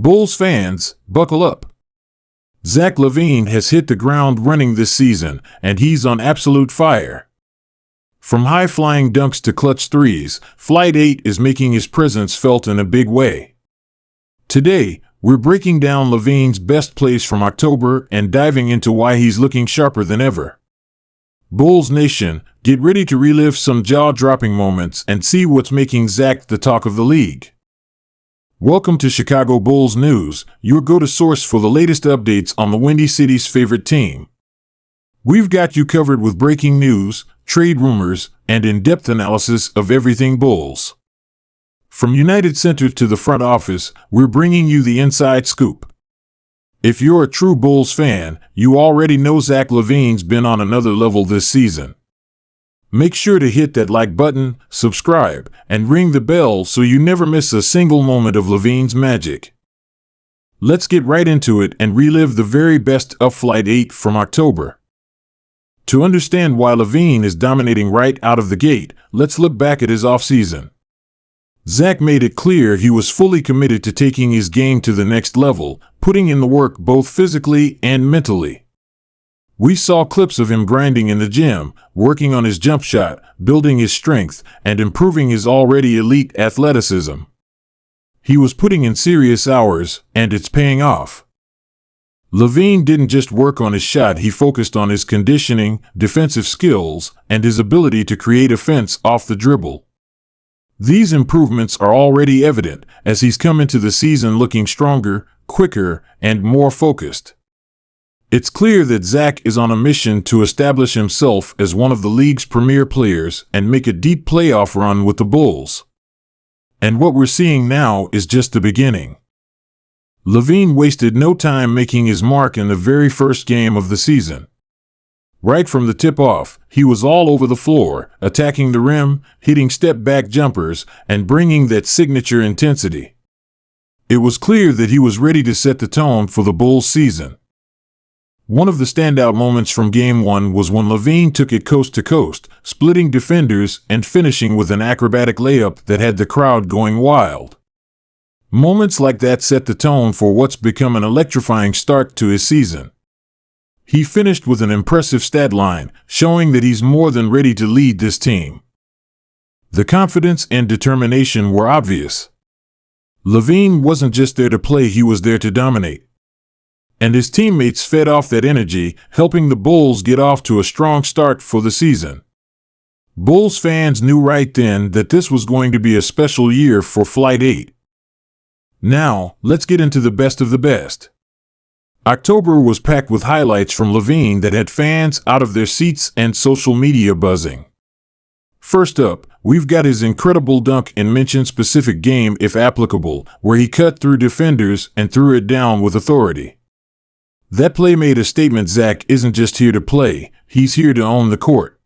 Bulls fans, buckle up. Zach LaVine has hit the ground running this season, and he's on absolute fire. From high-flying dunks to clutch threes, Flight 8 is making his presence felt in a big way. Today, we're breaking down LaVine's best plays from October and diving into why he's looking sharper than ever. Bulls Nation, get ready to relive some jaw-dropping moments and see what's making Zach the talk of the league. Welcome to Chicago Bulls News, your go-to source for the latest updates on the Windy City's favorite team. We've got you covered with breaking news, trade rumors, and in-depth analysis of everything Bulls. From United Center to the front office, we're bringing you the inside scoop. If you're a true Bulls fan, you already know Zach LaVine's been on another level this season. Make sure to hit that like button, subscribe, and ring the bell so you never miss a single moment of LaVine's magic. Let's get right into it and relive the very best of Flight 8 from October. To understand why LaVine is dominating right out of the gate, let's look back at his offseason. Zach made it clear he was fully committed to taking his game to the next level, putting in the work both physically and mentally. We saw clips of him grinding in the gym, working on his jump shot, building his strength, and improving his already elite athleticism. He was putting in serious hours, and it's paying off. LaVine didn't just work on his shot, he focused on his conditioning, defensive skills, and his ability to create offense off the dribble. These improvements are already evident as he's come into the season looking stronger, quicker, and more focused. It's clear that Zach is on a mission to establish himself as one of the league's premier players and make a deep playoff run with the Bulls. And what we're seeing now is just the beginning. LaVine wasted no time making his mark in the very first game of the season. Right from the tip-off, he was all over the floor, attacking the rim, hitting step-back jumpers, and bringing that signature intensity. It was clear that he was ready to set the tone for the Bulls season. One of the standout moments from Game 1 was when LaVine took it coast to coast, splitting defenders and finishing with an acrobatic layup that had the crowd going wild. Moments like that set the tone for what's become an electrifying start to his season. He finished with an impressive stat line, showing that he's more than ready to lead this team. The confidence and determination were obvious. LaVine wasn't just there to play, he was there to dominate. And his teammates fed off that energy, helping the Bulls get off to a strong start for the season. Bulls fans knew right then that this was going to be a special year for Flight 8. Now, let's get into the best of the best. October was packed with highlights from LaVine that had fans out of their seats and social media buzzing. First up, we've got his incredible dunk in mention-specific game if applicable, where he cut through defenders and threw it down with authority. That play made a statement. Zach isn't just here to play, he's here to own the court.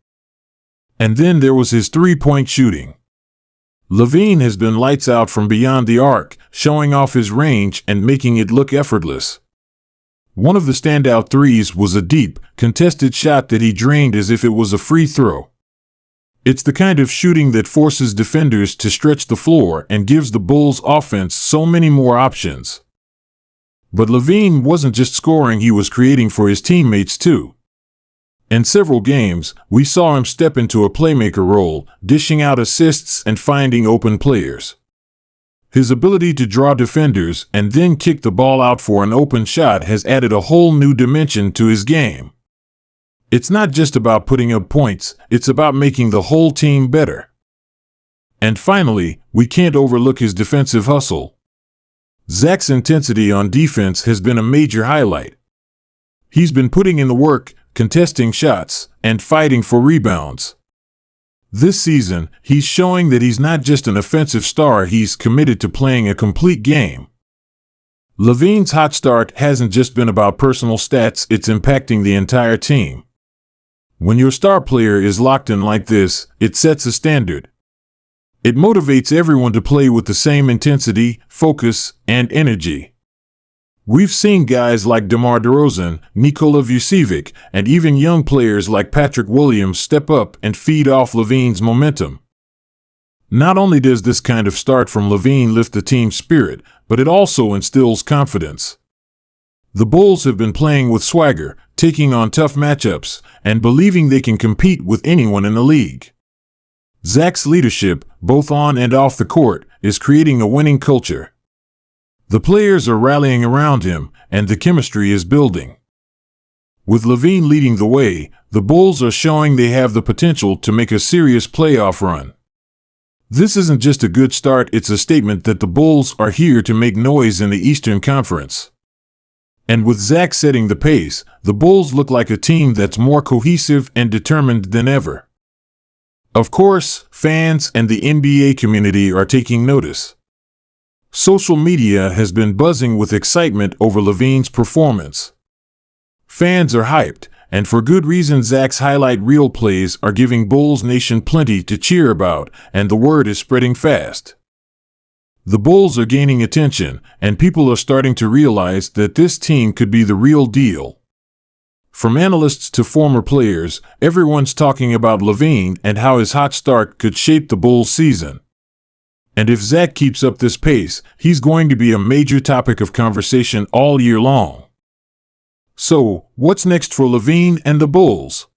And then there was his three-point shooting. LaVine has been lights out from beyond the arc, showing off his range and making it look effortless. One of the standout threes was a deep, contested shot that he drained as if it was a free throw. It's the kind of shooting that forces defenders to stretch the floor and gives the Bulls offense so many more options. But LaVine wasn't just scoring, he was creating for his teammates too. In several games, we saw him step into a playmaker role, dishing out assists and finding open players. His ability to draw defenders and then kick the ball out for an open shot has added a whole new dimension to his game. It's not just about putting up points, it's about making the whole team better. And finally, we can't overlook his defensive hustle. Zach's intensity on defense has been a major highlight. He's been putting in the work, contesting shots, and fighting for rebounds. This season, he's showing that he's not just an offensive star, he's committed to playing a complete game. LaVine's hot start hasn't just been about personal stats, it's impacting the entire team. When your star player is locked in like this, it sets a standard. It motivates everyone to play with the same intensity, focus, and energy. We've seen guys like DeMar DeRozan, Nikola Vucevic, and even young players like Patrick Williams step up and feed off LaVine's momentum. Not only does this kind of start from LaVine lift the team's spirit, but it also instills confidence. The Bulls have been playing with swagger, taking on tough matchups, and believing they can compete with anyone in the league. Zach's leadership, both on and off the court, is creating a winning culture. The players are rallying around him, and the chemistry is building. With LaVine leading the way, the Bulls are showing they have the potential to make a serious playoff run. This isn't just a good start, it's a statement that the Bulls are here to make noise in the Eastern Conference. And with Zach setting the pace, the Bulls look like a team that's more cohesive and determined than ever. Of course, fans and the NBA community are taking notice. Social media has been buzzing with excitement over LaVine's performance. Fans are hyped, and for good reason. Zach's highlight reel plays are giving Bulls Nation plenty to cheer about, and the word is spreading fast. The Bulls are gaining attention, and people are starting to realize that this team could be the real deal. From analysts to former players, everyone's talking about LaVine and how his hot start could shape the Bulls' season. And if Zach keeps up this pace, he's going to be a major topic of conversation all year long. So, what's next for LaVine and the Bulls?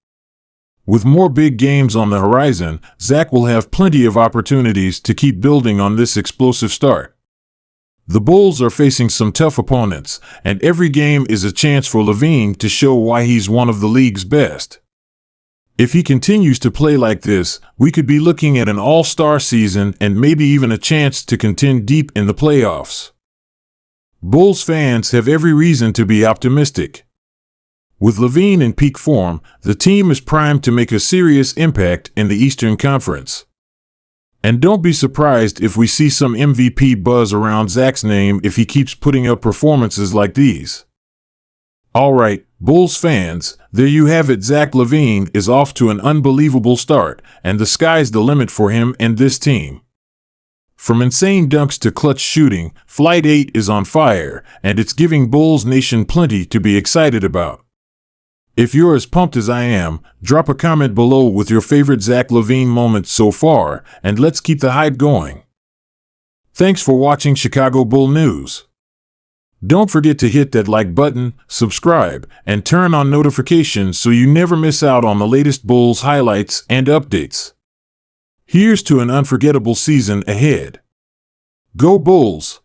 With more big games on the horizon, Zach will have plenty of opportunities to keep building on this explosive start. The Bulls are facing some tough opponents, and every game is a chance for LaVine to show why he's one of the league's best. If he continues to play like this, we could be looking at an all-star season and maybe even a chance to contend deep in the playoffs. Bulls fans have every reason to be optimistic. With LaVine in peak form, the team is primed to make a serious impact in the Eastern Conference. And don't be surprised if we see some MVP buzz around Zach's name if he keeps putting up performances like these. Alright, Bulls fans, there you have it. Zach LaVine is off to an unbelievable start, and the sky's the limit for him and this team. From insane dunks to clutch shooting, Flight 8 is on fire, and it's giving Bulls Nation plenty to be excited about. If you're as pumped as I am, drop a comment below with your favorite Zach LaVine moments so far, and let's keep the hype going. Thanks for watching Chicago Bull News. Don't forget to hit that like button, subscribe, and turn on notifications so you never miss out on the latest Bulls highlights and updates. Here's to an unforgettable season ahead. Go Bulls!